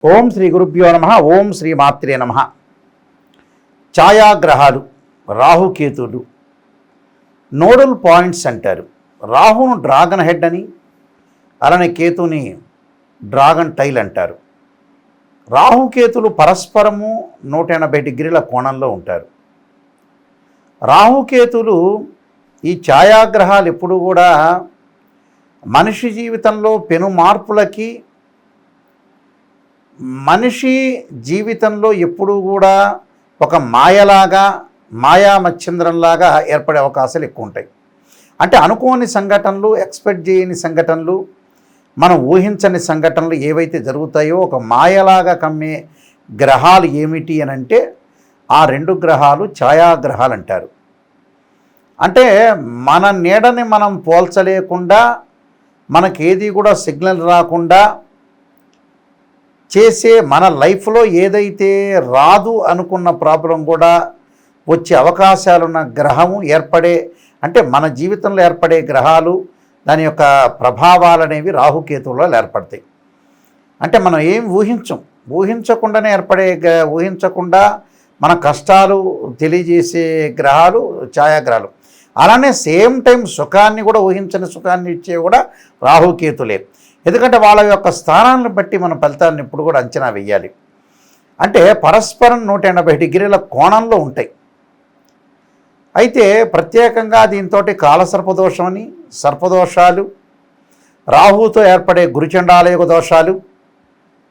ఓం శ్రీ గురుభ్యో నమ. ఓం శ్రీ మాత్రే నమ. ఛాయాగ్రహాలు రాహుకేతువులు నోడల్ పాయింట్స్ అంటారు. రాహును డ్రాగన్ హెడ్ అని, అలానే కేతుని డ్రాగన్ టైల్ అంటారు. రాహుకేతులు పరస్పరము 180 డిగ్రీల కోణంలో ఉంటారు. రాహుకేతులు ఈ ఛాయాగ్రహాలు ఎప్పుడు కూడా మనిషి జీవితంలో పెను మార్పులకి, మనిషి జీవితంలో ఎప్పుడూ కూడా ఒక మాయలాగా, మాయా మచ్చింద్రంలాగా ఏర్పడే అవకాశాలు ఎక్కువ ఉంటాయి. అంటే అనుకోని సంఘటనలు, ఎక్స్పెక్ట్ చేయని సంఘటనలు, మనం ఊహించని సంఘటనలు ఏవైతే జరుగుతాయో ఒక మాయలాగా కమ్మే గ్రహాలు ఏమిటి అని అంటే ఆ 2 గ్రహాలు ఛాయాగ్రహాలు అంటారు. అంటే మన నీడని మనం పోల్చలేకుండా, మనకేది కూడా సిగ్నల్ రాకుండా చేసే, మన లైఫ్లో ఏదైతే రాదు అనుకున్న ప్రాబ్లం కూడా వచ్చే అవకాశాలున్న గ్రహము ఏర్పడే, అంటే మన జీవితంలో ఏర్పడే గ్రహాలు, దాని యొక్క ప్రభావాలు అనేవి రాహుకేతువులో ఏర్పడతాయి. అంటే మనం ఏం ఊహించకుండానే ఊహించకుండా మన కష్టాలు తెలియజేసే గ్రహాలు ఛాయాగ్రహాలు. అలానే సేమ్ టైం సుఖాన్ని కూడా, ఊహించని సుఖాన్ని ఇచ్చే కూడా రాహుకేతులే. ఎందుకంటే వాళ్ళ యొక్క స్థానాలను బట్టి మన ఫలితాలను ఇప్పుడు కూడా అంచనా వేయాలి. అంటే పరస్పరం 180 డిగ్రీల కోణంలో ఉంటాయి. అయితే ప్రత్యేకంగా దీంతో కాలసర్పదోషమని, సర్పదోషాలు, రాహుతో ఏర్పడే గురుచండాలయోగ దోషాలు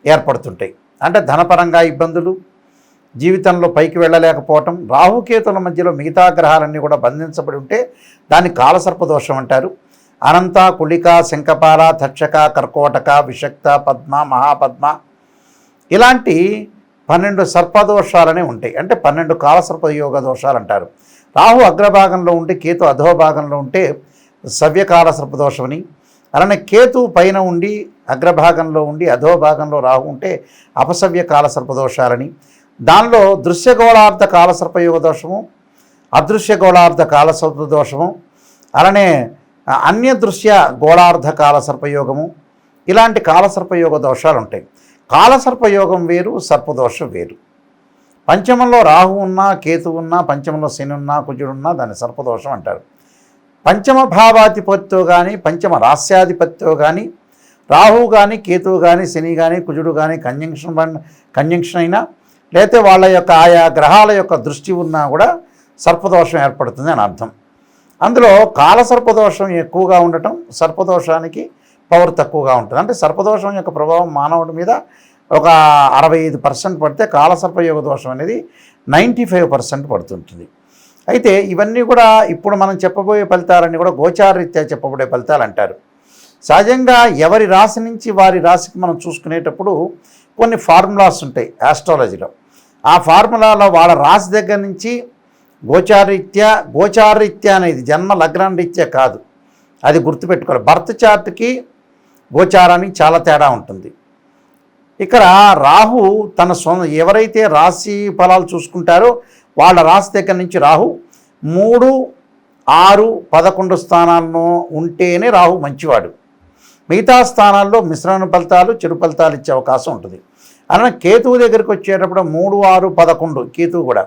ఏర్పడుతుంటాయి. అంటే ధనపరంగా ఇబ్బందులు, జీవితంలో పైకి వెళ్ళలేకపోవటం, రాహుకేతుల మధ్యలో మిగతా గ్రహాలన్నీ కూడా బంధించబడి ఉంటే దాన్ని కాలసర్పదోషం అంటారు. అనంత, కుళిక, శంఖపాల, తక్షక, కర్కోటక, విషక్త, పద్మ, మహాపద్మ ఇలాంటి 12 సర్పదోషాలనే ఉంటాయి. అంటే 12 కాలసర్పయోగ దోషాలు అంటారు. రాహు అగ్రభాగంలో ఉంటే, కేతు అధోభాగంలో ఉంటే సవ్యకాల సర్పదోషమని, అలానే కేతు పైన ఉండి అగ్రభాగంలో ఉండి అధోభాగంలో రాహు ఉంటే అపసవ్యకాల సర్పదోషాలని, దానిలో దృశ్యగోళార్ధ కాలసర్పయోగ దోషము, అదృశ్యగోళార్ధ కాలసర్పదోషము, అలానే అన్యదృశ్య గోళార్ధ కాలసర్పయోగము, ఇలాంటి కాలసర్పయోగ దోషాలు ఉంటాయి. కాలసర్పయోగం వేరు, సర్పదోషం వేరు. పంచమంలో రాహు ఉన్నా, కేతు ఉన్నా, పంచమంలో శని ఉన్నా, కుజుడున్నా దాన్ని సర్పదోషం అంటారు. పంచమ భావాధిపత్యో కానీ, పంచమ రాస్యాధిపత్యో కానీ, రాహు కానీ, కేతువు కానీ, శని కానీ, కుజుడు కానీ కంజంక్షన్ అయినా, లేకపోతే వాళ్ళ యొక్క ఆయా గ్రహాల యొక్క దృష్టి ఉన్నా కూడా సర్పదోషం ఏర్పడుతుంది అని అర్థం. అందులో కాలసర్పదోషం ఎక్కువగా ఉండటం, సర్పదోషానికి పవర్ తక్కువగా ఉంటుంది. అంటే సర్పదోషం యొక్క ప్రభావం మానవుడి మీద ఒక 65% పడితే, కాలసర్పయోగ దోషం అనేది 95% పడుతుంటుంది. అయితే ఇవన్నీ కూడా ఇప్పుడు మనం చెప్పబోయే ఫలితాలన్నీ కూడా గోచారరీత్యా చెప్పబడే ఫలితాలు అంటారు. సహజంగా ఎవరి రాశి నుంచి వారి రాశికి మనం చూసుకునేటప్పుడు కొన్ని ఫార్ములాస్ ఉంటాయి ఆస్ట్రాలజీలో. ఆ ఫార్ములాలో వాళ్ళ రాశి దగ్గర నుంచి గోచారరీత్యా అనేది జన్మ లగ్నం రీత్యా కాదు, అది గుర్తుపెట్టుకోవాలి. బర్త్ చార్ట్కి గోచారానికి చాలా తేడా ఉంటుంది. ఇక్కడ రాహు తన ఎవరైతే రాశి ఫలాలు చూసుకుంటారో వాళ్ళ రాశి దగ్గర నుంచి రాహు 3, 6, 11 స్థానాల్లో ఉంటేనే రాహు మంచివాడు. మిగతా స్థానాల్లో మిశ్రమ ఫలితాలు, చెడు ఫలితాలు ఇచ్చే అవకాశం ఉంటుంది. అలానే కేతువు దగ్గరికి వచ్చేటప్పుడు 3, 6, 11 కేతువు కూడా.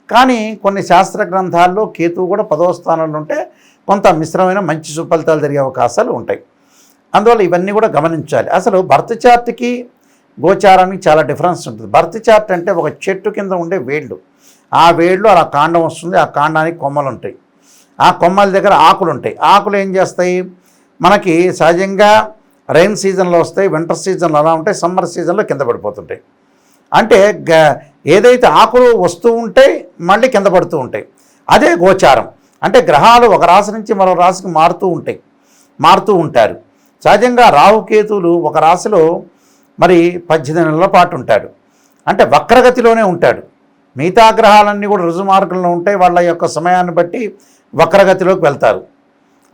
కానీ కొన్ని శాస్త్ర గ్రంథాల్లో కేతువు కూడా 10వ స్థానంలో ఉంటే కొంత మిశ్రమైన మంచి సుఫలితాలు జరిగే అవకాశాలు ఉంటాయి. అందువల్ల ఇవన్నీ కూడా గమనించాలి. అసలు బర్త్ చార్ట్కి గోచారానికి చాలా డిఫరెన్స్ ఉంటుంది. బర్త్ చార్ట్ అంటే ఒక చెట్టు కింద ఉండే వేళ్ళు, ఆ వేళ్ళు అలా కాండం వస్తుంది, ఆ కాండానికి కొమ్మలు ఉంటాయి, ఆ కొమ్మల దగ్గర ఆకులు ఉంటాయి. ఆకులు ఏం చేస్తాయి, మనకి సహజంగా రైన్ సీజన్లో వస్తాయి, వింటర్ సీజన్లో అలా ఉంటాయి, సమ్మర్ సీజన్లో కింద పడిపోతుంటాయి. అంటే ఏదైతే ఆకులు వస్తూ ఉంటాయి మళ్ళీ కింద పడుతూ ఉంటాయి, అదే గోచారం. అంటే గ్రహాలు ఒక రాశి నుంచి మరో రాశికి మారుతూ ఉంటారు. సహజంగా రాహుకేతువులు ఒక రాశిలో మరి 18 నెలల పాటు ఉంటాడు. అంటే వక్రగతిలోనే ఉంటాడు. మిగతా గ్రహాలన్నీ కూడా రుజుమార్గంలో ఉంటాయి, వాళ్ళ యొక్క సమయాన్ని బట్టి వక్రగతిలోకి వెళ్తారు.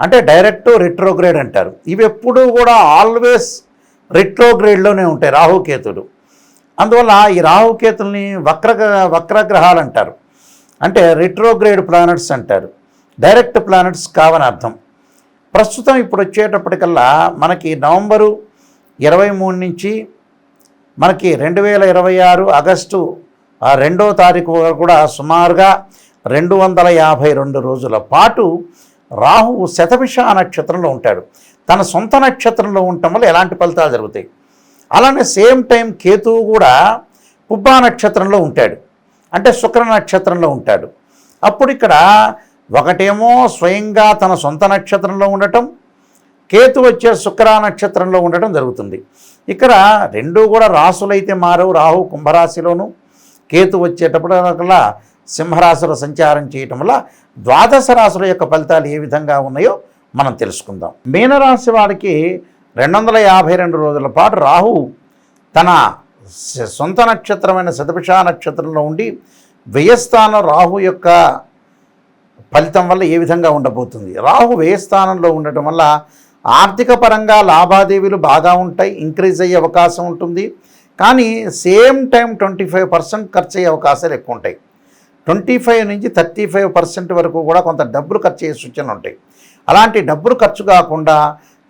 అంటే డైరెక్ట్ రిట్రోగ్రేడ్ అంటారు. ఇవి ఎప్పుడూ కూడా ఆల్వేస్ రిట్రోగ్రేడ్లోనే ఉంటాయి రాహుకేతులు. అందువల్ల ఈ రాహుకేతుల్ని వక్రగ్రహాలు అంటారు. అంటే రిట్రోగ్రేడ్ ప్లానెట్స్ అంటారు, డైరెక్ట్ ప్లానెట్స్ కావని అర్థం. ప్రస్తుతం ఇప్పుడు వచ్చేటప్పటికల్లా మనకి నవంబరు 23 నుంచి మనకి 2026 ఆగస్టు 2వ తారీఖు వరకు కూడా సుమారుగా 252 రోజుల పాటు రాహువు శతభిష నక్షత్రంలో ఉంటాడు. తన సొంత నక్షత్రంలో ఉండటం వల్ల ఎలాంటి ఫలితాలు జరుగుతాయి. అలానే సేమ్ టైం కేతువు కూడా పుబ్బా నక్షత్రంలో ఉంటాడు, అంటే శుక్ర నక్షత్రంలో ఉంటాడు. అప్పుడు ఇక్కడ ఒకటేమో స్వయంగా తన సొంత నక్షత్రంలో ఉండటం, కేతు వచ్చే శుక్ర నక్షత్రంలో ఉండటం జరుగుతుంది. ఇక్కడ రెండూ కూడా రాసులైతే మారవు. రాహు కుంభరాశిలోను, కేతు వచ్చేటప్పుడల్లా సింహరాశిలో సంచారం చేయటం వల్ల ద్వాదశ రాశుల యొక్క ఫలితాలు ఏ విధంగా ఉన్నాయో మనం తెలుసుకుందాం. మీనరాశి వారికి 252 రోజుల పాటు రాహు తన సొంత నక్షత్రమైన శతభిష నక్షత్రంలో ఉండి వ్యయస్థానం రాహు యొక్క ఫలితం వల్ల ఏ విధంగా ఉండబోతుంది. రాహు వ్యయస్థానంలో ఉండటం వల్ల ఆర్థిక పరంగా లావాదేవీలు బాగా ఉంటాయి, ఇంక్రీజ్ అయ్యే అవకాశం ఉంటుంది. కానీ సేమ్ టైం 25% ఖర్చు అయ్యే అవకాశాలు ఎక్కువ ఉంటాయి. 25 నుంచి 35% వరకు కూడా కొంత డబ్బులు ఖర్చు అయ్యే సూచనలు ఉంటాయి. అలాంటి డబ్బులు ఖర్చు కాకుండా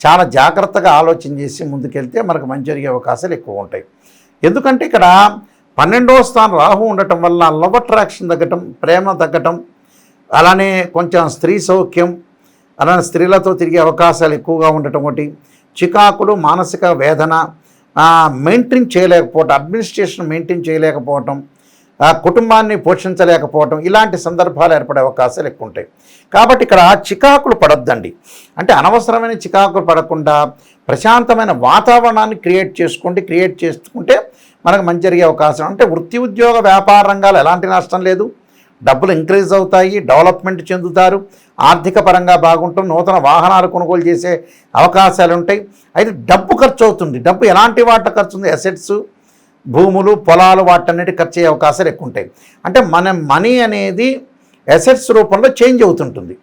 చాలా జాగ్రత్తగా ఆలోచన చేసి ముందుకెళ్తే మనకు మంచి జరిగే అవకాశాలు ఎక్కువ ఉంటాయి. ఎందుకంటే ఇక్కడ 12వ స్థానం రాహు ఉండటం వల్ల లవ్ అట్రాక్షన్ తగ్గటం, ప్రేమ తగ్గటం, అలానే కొంచెం స్త్రీ సౌఖ్యం, అలానే స్త్రీలతో తిరిగే అవకాశాలు ఎక్కువగా ఉండటం, ఒకటి చికాకులు, మానసిక వేదన, మెయింటైన్ చేయలేకపోవటం, అడ్మినిస్ట్రేషన్ మెయింటైన్ చేయలేకపోవటం, కుటుంబాన్ని పోషించలేకపోవటం, ఇలాంటి సందర్భాలు ఏర్పడే అవకాశాలు ఎక్కువ ఉంటాయి. కాబట్టి ఇక్కడ చికాకులు పడొద్దండి. అంటే అనవసరమైన చికాకులు పడకుండా ప్రశాంతమైన వాతావరణాన్ని క్రియేట్ చేసుకుంటే మనకు మంచి జరిగే అవకాశం. అంటే వృత్తి, ఉద్యోగ, వ్యాపార రంగాలు ఎలాంటి నష్టం లేదు, డబ్బులు ఇంక్రీజ్ అవుతాయి, డెవలప్మెంట్ చెందుతారు, ఆర్థిక పరంగా బాగుంటుంది, నూతన వాహనాలు కొనుగోలు చేసే అవకాశాలు ఉంటాయి. అయితే డబ్బు ఖర్చు అవుతుంది. డబ్బు ఎలాంటి వాటి ఖర్చు ఉంది, అసెట్స్, భూములు, పొలాలు, వాటన్నిటి ఖర్చు అయ్యే అవకాశాలు ఎక్కువ ఉంటాయి. అంటే మన మనీ అనేది అసెట్స్ రూపంలో చేంజ్ అవుతుంటుంది.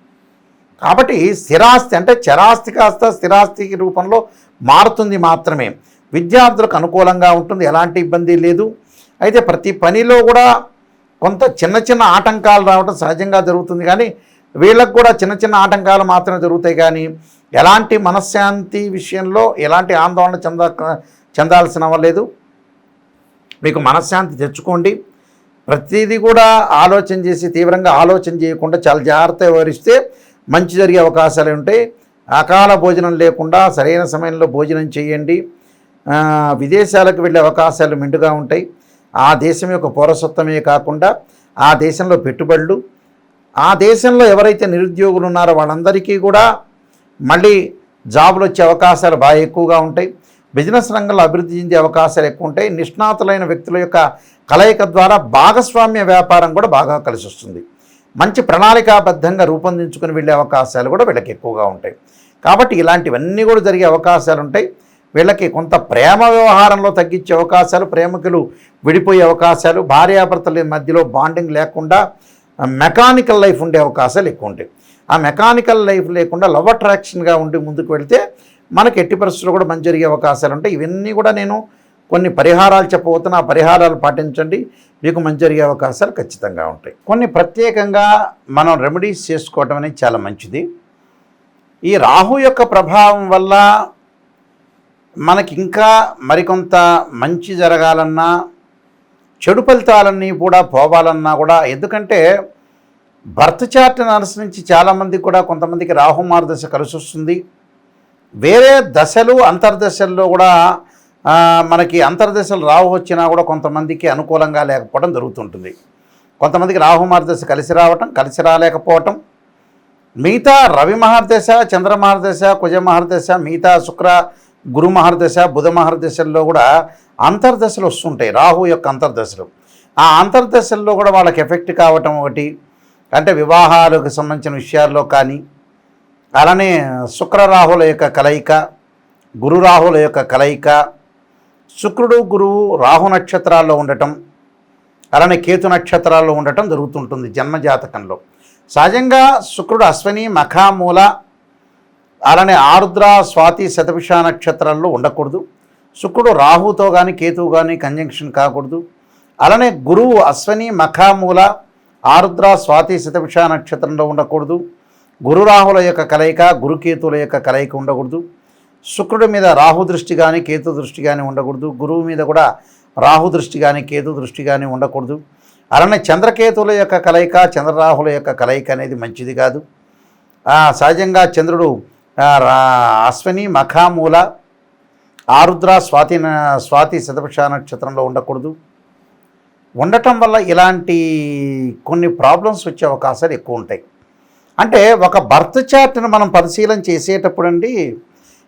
కాబట్టి స్థిరాస్తి అంటే చరాస్తి కాస్త స్థిరాస్తి రూపంలో మారుతుంది మాత్రమే. విద్యార్థులకు అనుకూలంగా ఉంటుంది, ఎలాంటి ఇబ్బంది లేదు. అయితే ప్రతి పనిలో కూడా కొంత చిన్న చిన్న ఆటంకాలు రావడం సహజంగా జరుగుతుంది. కానీ వీళ్ళకు కూడా చిన్న చిన్న ఆటంకాలు మాత్రమే జరుగుతాయి. కానీ ఎలాంటి మనశ్శాంతి విషయంలో ఎలాంటి ఆందోళన చెందాల్సిన లేదు. మీకు మనశ్శాంతి తెచ్చుకోండి. ప్రతిదీ కూడా ఆలోచన చేసి తీవ్రంగా ఆలోచన చేయకుండా చాలా జాగ్రత్తగా వివరిస్తే మంచి జరిగే అవకాశాలు ఉంటాయి. అకాల భోజనం లేకుండా సరైన సమయంలో భోజనం చేయండి. విదేశాలకు వెళ్ళే అవకాశాలు మెండుగా ఉంటాయి. ఆ దేశం యొక్క పౌరసత్వమే కాకుండా ఆ దేశంలో పెట్టుబడులు, ఆ దేశంలో ఎవరైతే నిరుద్యోగులు ఉన్నారో వాళ్ళందరికీ కూడా మళ్ళీ జాబులు వచ్చే అవకాశాలు బాగా ఎక్కువగా ఉంటాయి. బిజినెస్ రంగంలో అభివృద్ధి చెందే అవకాశాలు ఎక్కువ ఉంటాయి. నిష్ణాతులైన వ్యక్తుల యొక్క కలయిక ద్వారా భాగస్వామ్య వ్యాపారం కూడా బాగా కలిసి వస్తుంది. మంచి ప్రణాళికాబద్ధంగా రూపొందించుకుని వెళ్ళే అవకాశాలు కూడా వీళ్ళకి ఎక్కువగా ఉంటాయి. కాబట్టి ఇలాంటివన్నీ కూడా జరిగే అవకాశాలు ఉంటాయి. వీళ్ళకి కొంత ప్రేమ వ్యవహారంలో తగ్గించే అవకాశాలు, ప్రేమికులు విడిపోయే అవకాశాలు, భార్యాభర్తల మధ్యలో బాండింగ్ లేకుండా మెకానికల్ లైఫ్ ఉండే అవకాశాలు ఎక్కువ ఉంటాయి. ఆ మెకానికల్ లైఫ్ లేకుండా లవ్ అట్రాక్షన్గా ఉండి ముందుకు వెళితే మనకి ఎట్టి పరిస్థితుల్లో కూడా మంచి జరిగే అవకాశాలు ఉంటాయి. ఇవన్నీ కూడా నేను కొన్ని పరిహారాలు చెప్పబోతున్నా. ఆ పరిహారాలు పాటించండి, మీకు మంచి జరిగే అవకాశాలు ఖచ్చితంగా ఉంటాయి. కొన్ని ప్రత్యేకంగా మనం రెమెడీస్ చేసుకోవటం అనేది చాలా మంచిది. ఈ రాహు యొక్క ప్రభావం వల్ల మనకి ఇంకా మరికొంత మంచి జరగాలన్నా, చెడు ఫలితాలన్నీ కూడా పోవాలన్నా కూడా, ఎందుకంటే బర్త్ చార్ట్ అనుసరించి చాలామందికి కూడా కొంతమందికి రాహు మార్గదశ కలిసి వస్తుంది. వేరే దశలు అంతర్దశల్లో కూడా మనకి అంతర్దశలు రాహు వచ్చినా కూడా కొంతమందికి అనుకూలంగా లేకపోవడం జరుగుతుంటుంది. కొంతమందికి రాహు మార్గదశ కలిసి రావటం, కలిసి రాలేకపోవటం, మిగతా రవి మహర్దశ, చంద్ర మహర్దశ, కుజ మహర్దశ, మిగతా శుక్ర గురు మహర్దశ, బుధ మహర్దశల్లో కూడా అంతర్దశలు వస్తుంటాయి. రాహు యొక్క అంతర్దశలు, ఆ అంతర్దశల్లో కూడా వాళ్ళకి ఎఫెక్ట్ కావటం ఒకటి. అంటే వివాహాలకు సంబంధించిన విషయాల్లో కానీ, అలానే శుక్ర రాహుల యొక్క కలయిక, గురు రాహుల యొక్క కలయిక, శుక్రుడు గురువు రాహు నక్షత్రాల్లో ఉండటం, అలానే కేతు నక్షత్రాల్లో ఉండటం జరుగుతుంటుంది జన్మజాతకంలో. సహజంగా శుక్రుడు అశ్విని, మఖ, మూల, అలానే ఆరుద్ర, స్వాతి, శతభిష నక్షత్రాల్లో ఉండకూడదు. శుక్రుడు రాహుతో కానీ కేతువు కానీ కంజంక్షన్ కాకూడదు. అలానే గురువు అశ్విని, మఖ, మూల, ఆరుద్ర, స్వాతి, శతభిష నక్షత్రంలో ఉండకూడదు. గురు రాహుల యొక్క కలయిక, గురుకేతువుల యొక్క కలయిక ఉండకూడదు. శుక్రుడి మీద రాహు దృష్టి కానీ కేతు దృష్టి కానీ ఉండకూడదు. గురువు మీద కూడా రాహు దృష్టి కానీ కేతు దృష్టి కానీ ఉండకూడదు. అలానే చంద్రకేతువుల యొక్క కలయిక, చంద్రరాహుల యొక్క కలయిక అనేది మంచిది కాదు. సహజంగా చంద్రుడు అశ్విని, మఖ, మూల, ఆరుద్ర, స్వాతి శతభిష నక్షత్రంలో ఉండకూడదు. ఉండటం వల్ల ఇలాంటి కొన్ని ప్రాబ్లమ్స్ వచ్చే అవకాశాలు ఎక్కువ ఉంటాయి. అంటే ఒక బర్త్ చార్ట్ని మనం పరిశీలన చేసేటప్పుడు అండి,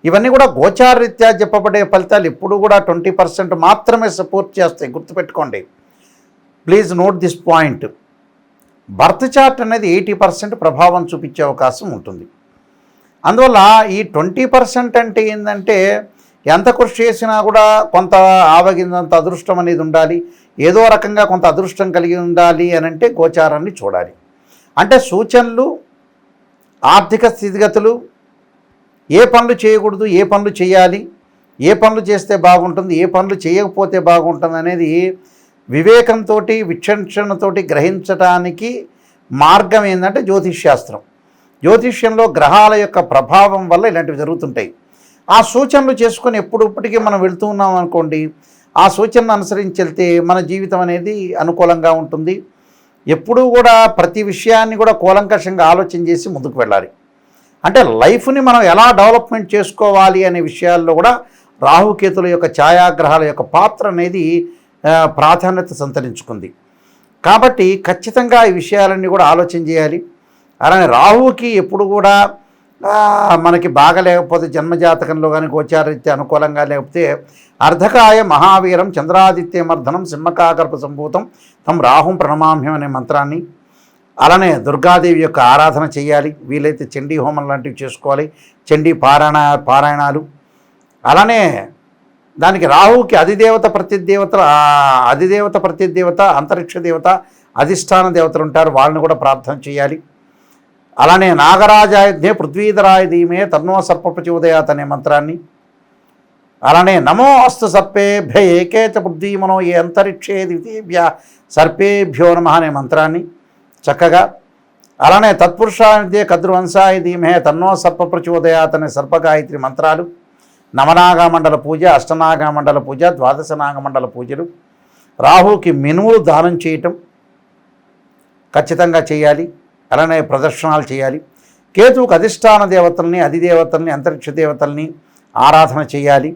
ఇవన్నీ కూడా గోచారరీత్యా చెప్పబడే ఫలితాలు ఎప్పుడు కూడా 20% మాత్రమే సపోర్ట్ చేస్తాయి. గుర్తుపెట్టుకోండి, please note this point. Birth chart అనేది 80% ప్రభావం చూపించే అవకాశం ఉంటుంది. అందువల్ల ఈ 20% అంటే ఏంటంటే, ఎంత కృషి చేసినా కూడా కొంత ఆవగిందంత అదృష్టం అనేది ఉండాలి, ఏదో రకంగా కొంత అదృష్టం కలిగి ఉండాలి అని అంటే గోచారాన్ని చూడాలి. అంటే సూచనలు, ఆర్థిక స్థితిగతులు, ఏ పనులు చేయకూడదు, ఏ పనులు చేయాలి, ఏ పనులు చేస్తే బాగుంటుంది, ఏ పనులు చేయకపోతే బాగుంటుంది అనేది వివేకంతో, విచక్షణతో గ్రహించడానికి మార్గం ఏంటంటే జ్యోతిష్శాస్త్రం. జ్యోతిష్యంలో గ్రహాల యొక్క ప్రభావం వల్ల ఇలాంటివి జరుగుతుంటాయి. ఆ సూచనలు చేసుకొని ఎప్పుడప్పటికీ మనం వెళ్తూ ఉన్నాం అనుకోండి, ఆ సూచనను అనుసరించి వెళ్తే మన జీవితం అనేది అనుకూలంగా ఉంటుంది. ఎప్పుడూ కూడా ప్రతి విషయాన్ని కూడా కూలంకషంగా ఆలోచన చేసి ముందుకు వెళ్ళాలి. అంటే లైఫ్ని మనం ఎలా డెవలప్మెంట్ చేసుకోవాలి అనే విషయాల్లో కూడా రాహుకేతుల యొక్క ఛాయాగ్రహాల యొక్క పాత్ర అనేది ప్రాధాన్యత సంతరించుకుంది. కాబట్టి ఖచ్చితంగా ఈ విషయాలన్నీ కూడా ఆలోచన చేయాలి. అలానే రాహువుకి ఎప్పుడు కూడా మనకి బాగా లేకపోతే జన్మజాతకంలో కానీ గోచారరీత్యా అనుకూలంగా లేకపోతే అర్ధకాయ మహావీరం చంద్రాదిత్యమర్ధనం సింహకాకర్ప సంభూతం తం రాహుం ప్రణమామ్యం అనే మంత్రాన్ని, అలానే దుర్గాదేవి యొక్క ఆరాధన చేయాలి. వీలైతే చండీ హోమం లాంటివి చేసుకోవాలి, చండీ పారాయణాలు. అలానే దానికి రాహువుకి అధిదేవత ప్రతిదేవత అంతరిక్ష దేవత అధిష్టాన దేవతలు ఉంటారు, వాళ్ళని కూడా ప్రార్థన చేయాలి. అలానే నాగరాజాయుధ్యే పృథ్వీధరాయ ధీమే తన్నో సర్పప్రచోదయాత్ అనే మంత్రాన్ని, అలానే నమో అస్తు సర్పేభ్య ఏకేచ బుద్ధిమనో ఏ అంతరిక్షే ద్వితీభ్య సర్పేభ్యో నమః అనే మంత్రాన్ని చక్కగా, అలానే తత్పురుషాయుధ్యే కద్రువంశాయ ధీమహే తన్నో సర్పప్రచోదయాత్ అనే సర్పగాయత్రి మంత్రాలు, నవనాగమండల పూజ, అష్టనాగమండల పూజ, ద్వాదశ నాగమండల పూజలు, రాహుకి మినుములు దానం చేయటం ఖచ్చితంగా చేయాలి. అలానే ప్రదర్శనాలు చేయాలి. కేతువుకు అధిష్టాన దేవతల్ని, అధిదేవతల్ని, అంతరిక్ష దేవతల్ని ఆరాధన చేయాలి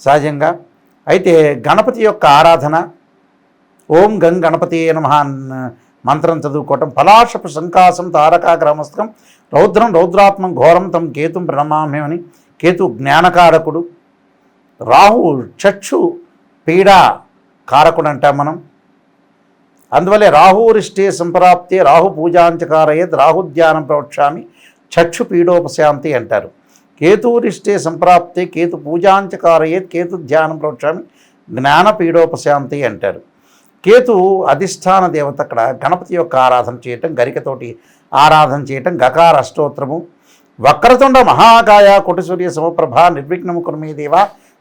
సహజంగా. అయితే గణపతి యొక్క ఆరాధన, ఓం గం గణపతి నమః మంత్రం చదువుకోవటం, పలాశపు శంకాసం తారకాగ్రమస్తకం రౌద్రం రౌద్రాత్మం ఘోరం తం కేతుం ప్రణమామ్యం అని. కేతు జ్ఞానకారకుడు, రాహు చక్షు పీడా కారకుడు అంటాం మనం. అందువల్లే రాహురిష్టే సంప్రాప్తే రాహు పూజాంచకారయేత్ రాహుధ్యానం ప్రవక్ష్యామి చక్షు పీడోపశాంతి అంటారు. కేతురిష్టే సంప్రాప్తే కేతు పూజాంచకారయేత్ కేతు ధ్యానం ప్రవక్ష్యామి జ్ఞాన పీడోపశాంతి అంటారు. కేతు అధిష్టాన దేవత. అక్కడ గణపతి యొక్క ఆరాధన చేయటం, గరికతోటి ఆరాధన చేయటం, గకార అష్టోత్తరము, వక్రతుండ మహాకాయ కోటిసూర్య సమప్రభ నిర్విఘ్నము కుర్మే దేవ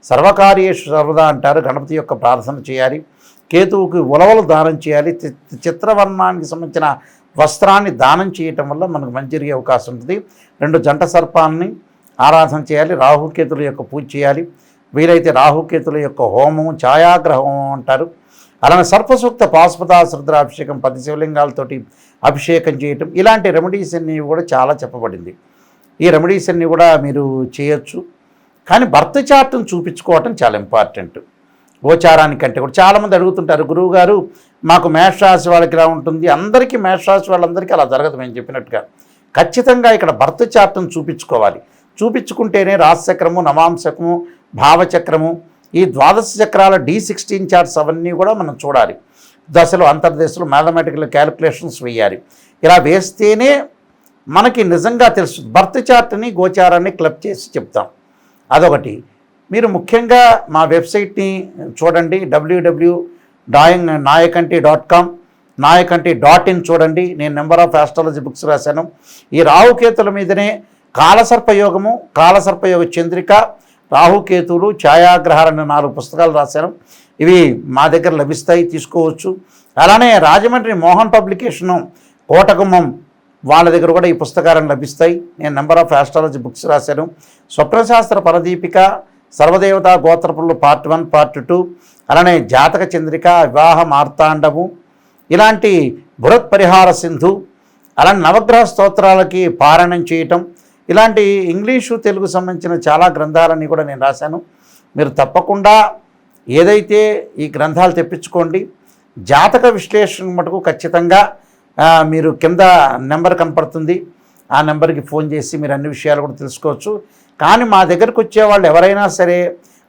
సర్వకార్యేషు సర్వదా అంటారు. గణపతి యొక్క ప్రార్థన చేయాలి. కేతువుకి ఉలవలు దానం చేయాలి. చిత్రవర్ణానికి సంబంధించిన వస్త్రాన్ని దానం చేయటం వల్ల మనకు మంచి జరిగే అవకాశం ఉంటుంది. 2 జంట సర్పాలని ఆరాధన చేయాలి. రాహుకేతుల యొక్క పూజ చేయాలి. వీలైతే రాహుకేతుల యొక్క హోమం, ఛాయాగ్రహ హోమం అంటారు. అలానే సర్పసూక్త పాశుపతాశ్రుద్ర అభిషేకం, 10 శివలింగాలతోటి అభిషేకం చేయటం, ఇలాంటి రెమెడీస్ అన్నీ కూడా చాలా చెప్పబడింది. ఈ రెమెడీస్ అన్నీ కూడా మీరు చేయొచ్చు. కానీ బర్త్ చార్ట్ను చూపించుకోవటం చాలా ఇంపార్టెంట్. గోచారానికంటే కూడా చాలామంది అడుగుతుంటారు, గురువుగారు మాకు మేషరాశి వాళ్ళకి ఇలా ఉంటుంది. అందరికీ మేషరాశి వాళ్ళందరికీ అలా జరగదు. మేము చెప్పినట్టుగా ఖచ్చితంగా ఇక్కడ బర్త్ చార్ట్ను చూపించుకోవాలి. చూపించుకుంటేనే రాశిచక్రము, నవాంశకము, భావచక్రము, ఈ 12 చక్రాల D16 చార్ట్స్ అవన్నీ కూడా మనం చూడాలి. దశలు, అంతర్దశలు, మ్యాథమెటికల్ క్యాలిక్యులేషన్స్ వేయాలి. ఇలా వేస్తేనే మనకి నిజంగా తెలుసు. బర్త్ చార్ట్ని, గోచారాన్ని క్లబ్ చేసి చెప్తాం. అదొకటి. మీరు ముఖ్యంగా మా వెబ్సైట్ని చూడండి, www.nayakanti.com, nayakanti.in చూడండి. నేను నెంబర్ ఆఫ్ ఆస్ట్రాలజీ బుక్స్ రాశాను. ఈ రాహుకేతుల మీదనే కాలసర్పయోగము, కాలసర్పయోగ చంద్రిక, రాహుకేతువులు, ఛాయాగ్రహాలనే 4 పుస్తకాలు రాశాను. ఇవి మా దగ్గర లభిస్తాయి, తీసుకోవచ్చు. అలానే రాజమండ్రి మోహన్ పబ్లికేషను, కోటగుమ్మం వాళ్ళ దగ్గర కూడా ఈ పుస్తకాలను లభిస్తాయి. నేను నెంబర్ ఆఫ్ ఆస్ట్రాలజీ బుక్స్ రాశాను. స్వప్నశాస్త్ర పరదీపిక, సర్వదేవతా గోత్రపులు పార్ట్ 1, పార్ట్ 2, అలానే జాతక చంద్రిక, వివాహ మార్తాండము, ఇలాంటి బృహత్ పరిహార సింధు, అలాంటి నవగ్రహ స్తోత్రాలకి పారాయణం చేయటం, ఇలాంటి ఇంగ్లీషు తెలుగు సంబంధించిన చాలా గ్రంథాలన్నీ కూడా నేను రాశాను. మీరు తప్పకుండా ఏదైతే ఈ గ్రంథాలు తెప్పించుకోండి. జాతక విశ్లేషణ మటుకు ఖచ్చితంగా మీరు కింద నెంబర్ కనపడుతుంది, ఆ నెంబర్కి ఫోన్ చేసి మీరు అన్ని విషయాలు కూడా తెలుసుకోవచ్చు. కానీ మా దగ్గరకు వచ్చేవాళ్ళు ఎవరైనా సరే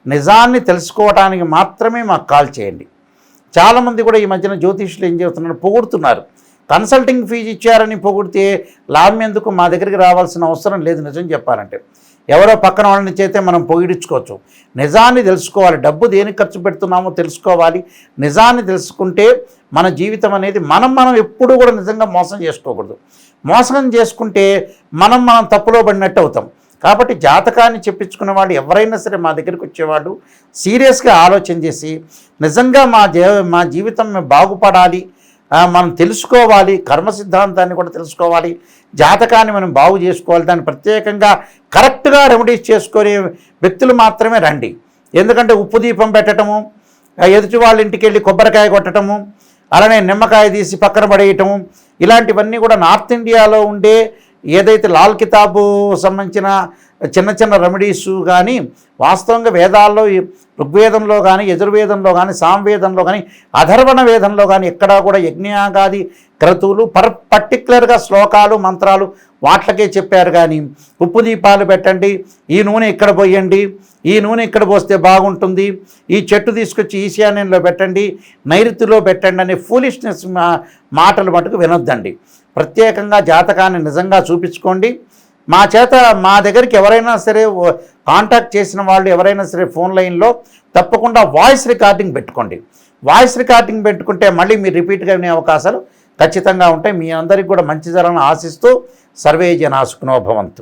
నిజాన్ని తెలుసుకోవడానికి మాత్రమే మాకు కాల్ చేయండి. చాలామంది కూడా ఈ మధ్యన జ్యోతిష్యులు ఏం చేస్తున్నారు, పొగుడుతున్నారు. కన్సల్టింగ్ ఫీజు ఇచ్చారని పొగిడితే లాభం ఎందుకు? మా దగ్గరికి రావాల్సిన అవసరం లేదు. నిజం చెప్పాలంటే ఎవరో పక్కన వాళ్ళని చేస్తే మనం పొగిడించుకోవచ్చు. నిజాన్ని తెలుసుకోవాలి. డబ్బు దేనికి ఖర్చు పెడుతున్నామో తెలుసుకోవాలి. నిజాన్ని తెలుసుకుంటే మన జీవితం అనేది మనం ఎప్పుడూ కూడా నిజంగా మోసం చేసుకోకూడదు. మోసం చేసుకుంటే మనం తప్పులో పడినట్టు అవుతాం. కాబట్టి జాతకాన్ని చెప్పించుకునే వాళ్ళు ఎవరైనా సరే మా దగ్గరికి వచ్చేవాళ్ళు సీరియస్గా ఆలోచన చేసి నిజంగా మా జీవితం బాగుపడాలి, మనం తెలుసుకోవాలి, కర్మ సిద్ధాంతాన్ని కూడా తెలుసుకోవాలి, జాతకాన్ని మనం బాగు చేసుకోవాలి, దాన్ని ప్రత్యేకంగా కరెక్ట్గా రెమెడీస్ చేసుకునే వ్యక్తులు మాత్రమే రండి. ఎందుకంటే ఉప్పు దీపం పెట్టడము, ఎదుటి వాళ్ళ ఇంటికి వెళ్ళి కొబ్బరికాయ కొట్టడము, అలానే నిమ్మకాయ తీసి పక్కన పడేయటము, ఇలాంటివన్నీ కూడా నార్త్ ఇండియాలో ఉండే ఏదైతే లాల్ కితాబు సంబంధించిన చిన్న చిన్న రెమెడీసు కానీ వాస్తవంగా వేదాల్లో, ఋగ్వేదంలో కానీ, యజుర్వేదంలో కానీ, సామవేదంలో కానీ, అధర్వణ వేదంలో కానీ ఎక్కడా కూడా యజ్ఞయాగాది క్రతువులు పర్టికులర్గా శ్లోకాలు, మంత్రాలు వాట్లకే చెప్పారు. కానీ ఉప్పు దీపాలు పెట్టండి, ఈ నూనె ఇక్కడ పోయండి, ఈ నూనె ఇక్కడ పోస్తే బాగుంటుంది, ఈ చెట్టు తీసుకొచ్చి ఈశాన్యంలో పెట్టండి, నైరుతిలో పెట్టండి అనే ఫూలిష్నెస్ మాటలు మటుకు వినొద్దండి. ప్రత్యేకంగా జాతకాన్ని నిజంగా చూపించుకోండి. మా దగ్గరికి ఎవరైనా సరే కాంటాక్ట్ చేసిన వాళ్ళు ఎవరైనా సరే ఫోన్ లైన్లో తప్పకుండా వాయిస్ రికార్డింగ్ పెట్టుకోండి. వాయిస్ రికార్డింగ్ పెట్టుకుంటే మళ్ళీ మీరు రిపీట్గా వినే అవకాశాలు ఖచ్చితంగా ఉంటాయి. మీ అందరికీ కూడా మంచి జరగాలని ఆశిస్తూ సర్వే జనా సుఖినో భవంతు.